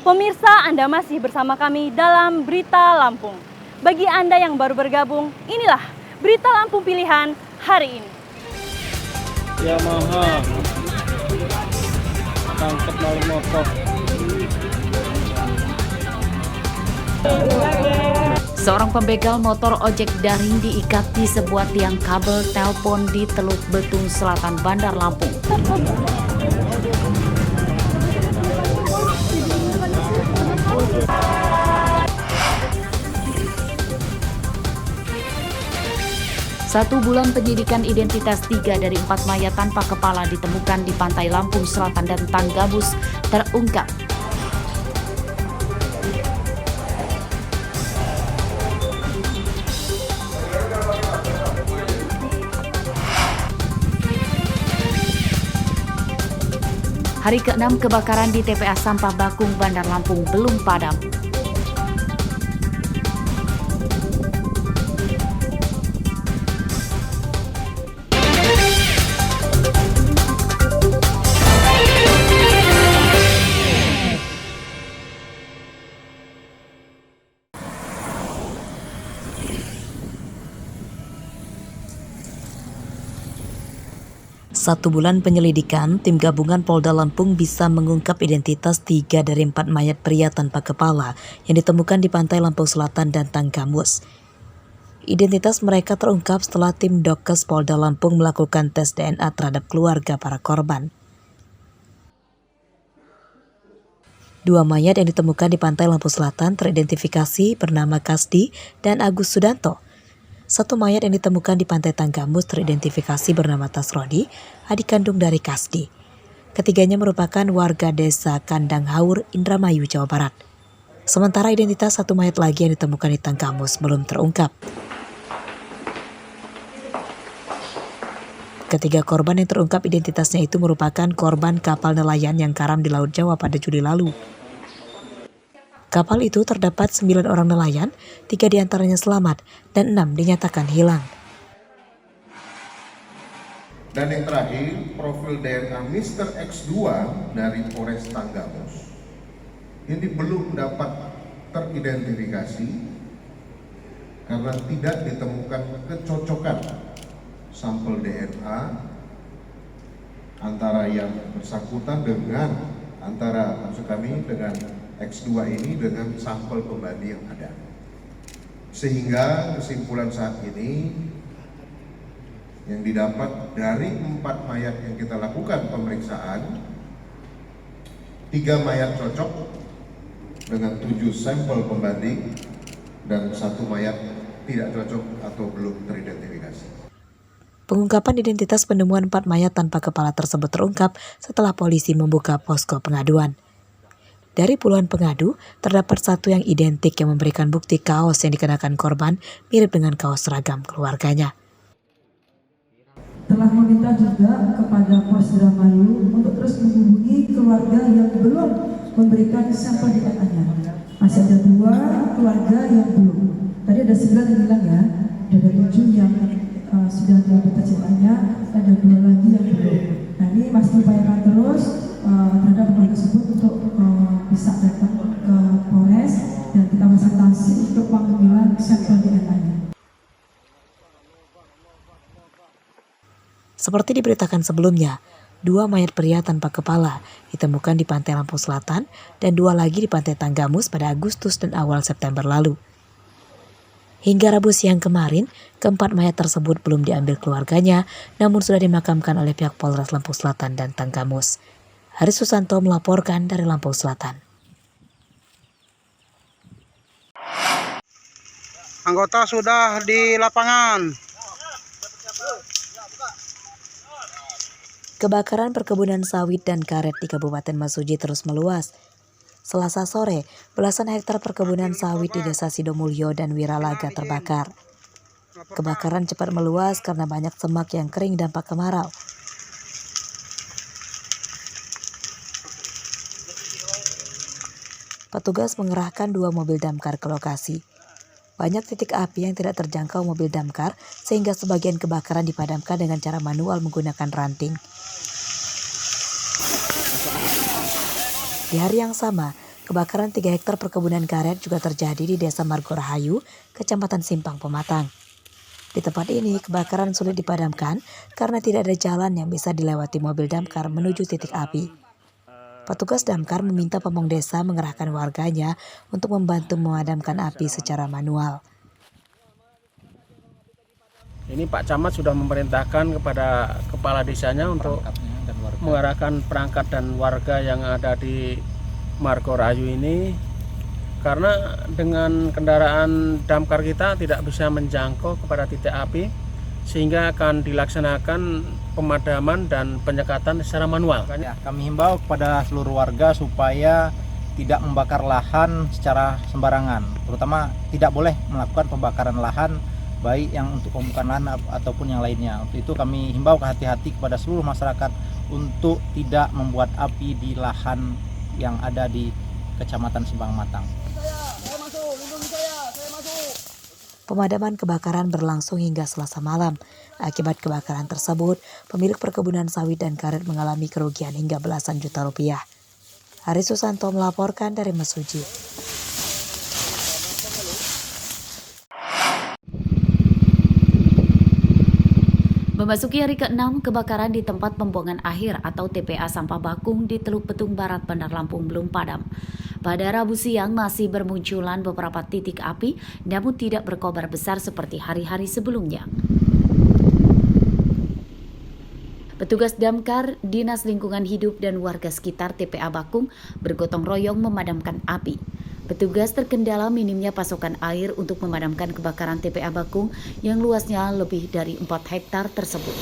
Pemirsa, Anda masih bersama kami dalam Berita Lampung. Bagi Anda yang baru bergabung, inilah Berita Lampung pilihan hari ini. Yamaha tangkap maling motor. Seorang pembegal motor ojek daring diikat di sebuah tiang kabel telepon di Teluk Betung Selatan, Bandar Lampung. Satu bulan penyidikan, identitas 3 dari 4 mayat tanpa kepala ditemukan di pantai Lampung Selatan dan Tanggamus terungkap. Hari ke-6 kebakaran di TPA Sampah Bakung, Bandar Lampung belum padam. Satu bulan penyelidikan, tim gabungan Polda Lampung bisa mengungkap identitas 3 dari 4 mayat pria tanpa kepala yang ditemukan di pantai Lampung Selatan dan Tanggamus. Identitas mereka terungkap setelah tim Dokes Polda Lampung melakukan tes DNA terhadap keluarga para korban. 2 mayat yang ditemukan di pantai Lampung Selatan teridentifikasi bernama Kasdi dan Agus Sudanto. 1 mayat yang ditemukan di pantai Tanggamus teridentifikasi bernama Tasrodi, adik kandung dari Kasdi. Ketiganya merupakan warga desa Kandang Haur, Indramayu, Jawa Barat. Sementara identitas 1 mayat lagi yang ditemukan di Tanggamus belum terungkap. Ketiga korban yang terungkap identitasnya itu merupakan korban kapal nelayan yang karam di Laut Jawa pada Juli lalu. Kapal itu terdapat 9 orang nelayan, 3 diantaranya selamat dan 6 dinyatakan hilang. Dan yang terakhir, profil DNA Mr. X2 dari Polres Tanggamus ini belum dapat teridentifikasi karena tidak ditemukan kecocokan sampel DNA antara yang bersangkutan dengan X2 ini dengan sampel pembanding yang ada. Sehingga kesimpulan saat ini yang didapat dari 4 mayat yang kita lakukan pemeriksaan, 3 mayat cocok dengan 7 sampel pembanding dan 1 mayat tidak cocok atau belum teridentifikasi. Pengungkapan identitas penemuan 4 mayat tanpa kepala tersebut terungkap setelah polisi membuka posko pengaduan. Dari puluhan pengadu, terdapat 1 yang identik yang memberikan bukti kaos yang dikenakan korban mirip dengan kaos seragam keluarganya. Telah meminta juga kepada Polres Indramayu untuk terus menghubungi keluarga yang belum memberikan sampel DNA-nya. Masih ada 2 keluarga yang belum. Tadi ada 9 yang hilang ya, ada 7 yang sudah diambil DNA-nya, ada 2 lagi yang belum. Nah ini masih diupayakan terus terhadap keluarga tersebut untuk bisa datang ke Polres dan kita fasilitasi untuk pengambilan sampel DNA-nya. Seperti diberitakan sebelumnya, 2 mayat pria tanpa kepala ditemukan di pantai Lampung Selatan dan 2 lagi di pantai Tanggamus pada Agustus dan awal September lalu. Hingga Rabu siang kemarin, ke-4 mayat tersebut belum diambil keluarganya, namun sudah dimakamkan oleh pihak Polres Lampung Selatan dan Tanggamus. Haris Susanto melaporkan dari Lampung Selatan. Anggota sudah di lapangan. Kebakaran perkebunan sawit dan karet di Kabupaten Mesuji terus meluas. Selasa sore, belasan hektar perkebunan sawit di Desa Sidomulyo dan Wiralaga terbakar. Kebakaran cepat meluas karena banyak semak yang kering dampak kemarau. Petugas mengerahkan 2 mobil damkar ke lokasi. Banyak titik api yang tidak terjangkau mobil damkar sehingga sebagian kebakaran dipadamkan dengan cara manual menggunakan ranting. Di hari yang sama, Kebakaran 3 hektar perkebunan karet juga terjadi di Desa Margorahayu, Kecamatan Simpang Pematang. Di tempat ini, kebakaran sulit dipadamkan karena tidak ada jalan yang bisa dilewati mobil damkar menuju titik api. Petugas damkar meminta pemong desa mengerahkan warganya untuk membantu memadamkan api secara manual. Ini Pak Camat sudah memerintahkan kepada kepala desanya untuk mengarahkan perangkat dan warga yang ada di Margorahayu ini, karena dengan kendaraan damkar kita tidak bisa menjangkau kepada titik api, sehingga akan dilaksanakan pemadaman dan penyekatan secara manual. Ya, kami himbau kepada seluruh warga supaya tidak membakar lahan secara sembarangan, terutama tidak boleh melakukan pembakaran lahan baik yang untuk pembukaan lahan ataupun yang lainnya. Untuk itu kami himbau hati-hati kepada seluruh masyarakat untuk tidak membuat api di lahan yang ada di Kecamatan Simpang Matang. Pemadaman kebakaran berlangsung hingga Selasa malam. Akibat kebakaran tersebut, pemilik perkebunan sawit dan karet mengalami kerugian hingga belasan juta rupiah. Hari Susanto melaporkan dari Mesuji. Memasuki hari ke-6, kebakaran di tempat pembuangan akhir atau TPA Sampah Bakung di Teluk Betung Barat, Bandar Lampung belum padam. Pada Rabu siang masih bermunculan beberapa titik api, namun tidak berkobar besar seperti hari-hari sebelumnya. Petugas damkar, Dinas Lingkungan Hidup dan warga sekitar TPA Bakung bergotong royong memadamkan api. Petugas terkendala minimnya pasokan air untuk memadamkan kebakaran TPA Bakung yang luasnya lebih dari 4 hektar tersebut.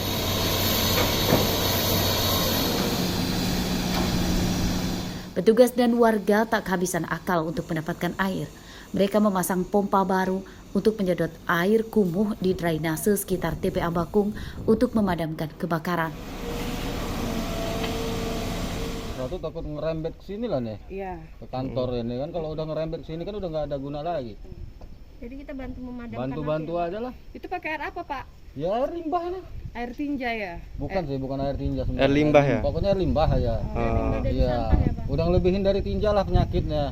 Petugas dan warga tak kehabisan akal untuk mendapatkan air. Mereka memasang pompa baru untuk menyedot air kumuh di drainase sekitar TPA Bakung untuk memadamkan kebakaran. Tuh takut ngerembet ke sini lah nih. Iya. Ke kantor ini kan, kalau udah ngerembet ke sini kan udah nggak ada guna lagi. Jadi kita bantu memadamkan. Bantu-bantu aja lah. Itu pakai air apa, Pak? Ya air limbah lah. Air tinja ya? Bukan sih, bukan air tinja sebenarnya. Air limbah ya? Pokoknya air limbah aja. Iya. Udah ngelebihin dari tinja lah penyakitnya.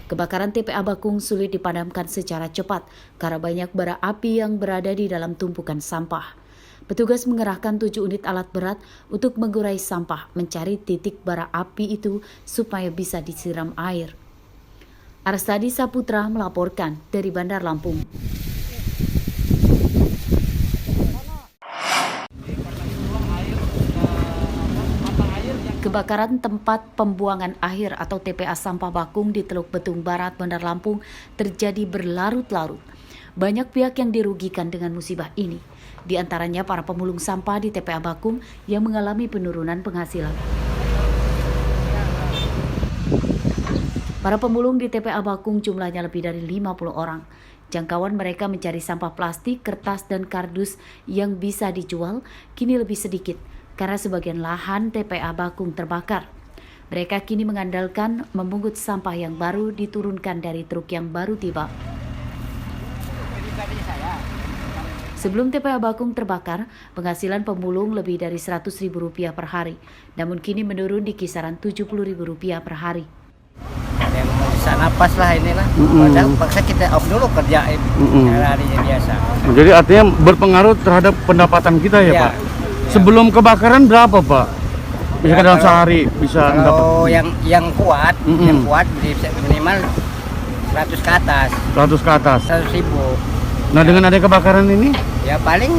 Kebakaran TPA Bakung sulit dipadamkan secara cepat karena banyak bara api yang berada di dalam tumpukan sampah. Petugas mengerahkan 7 unit alat berat untuk mengurai sampah, mencari titik bara api itu supaya bisa disiram air. Arstadi Saputra melaporkan dari Bandar Lampung. Kebakaran tempat pembuangan akhir atau TPA Sampah Bakung di Teluk Betung Barat, Bandar Lampung terjadi berlarut-larut. Banyak pihak yang dirugikan dengan musibah ini. Di antaranya para pemulung sampah di TPA Bakung yang mengalami penurunan penghasilan. Para pemulung di TPA Bakung jumlahnya lebih dari 50 orang. Jangkauan mereka mencari sampah plastik, kertas, dan kardus yang bisa dijual kini lebih sedikit karena sebagian lahan TPA Bakung terbakar. Mereka kini mengandalkan memungut sampah yang baru diturunkan dari truk yang baru tiba. Sebelum TPA Bakung terbakar, penghasilan pemulung lebih dari Rp100.000 per hari, namun kini menurun di kisaran Rp70.000 per hari. Yang bisa napas lah inilah. Padahal paksa kita off dulu kerjain harinya biasa. Jadi artinya berpengaruh terhadap pendapatan kita ya, Pak? Sebelum kebakaran berapa, Pak? Bisa dalam sehari bisa kalau yang kuat, bisa minimal 100 ke atas. 100 ke atas. 100.000. Nah, dengan ada kebakaran ini? Ya paling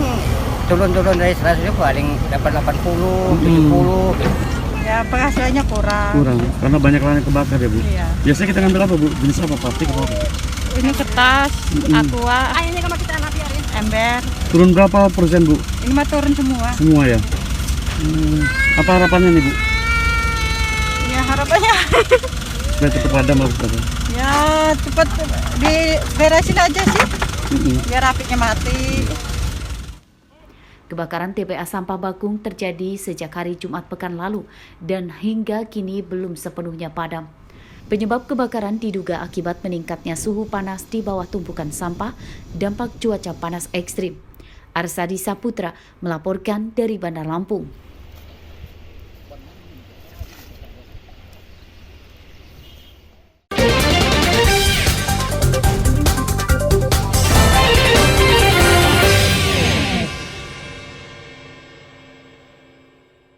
turun dari 100 paling dapat 80, 70 gitu. Ya penghasilannya kurang. Karena banyak lahan yang kebakar ya, Bu? Iya. Biasanya kita ngambil apa, Bu? Jenis apa? Plastik apa? Ini kertas, aqua, ember. Turun berapa persen, Bu? Ini mah turun semua. Semua ya? Apa harapannya nih, Bu? Ya harapannya. Supaya cepat padam lah, Bu. Ya cepat diberesin aja sih. Biar apinya mati. Kebakaran TPA Sampah Bakung terjadi sejak hari Jumat pekan lalu dan hingga kini belum sepenuhnya padam. Penyebab kebakaran diduga akibat meningkatnya suhu panas di bawah tumpukan sampah, dampak cuaca panas ekstrim. Arstadi Saputra melaporkan dari Bandar Lampung.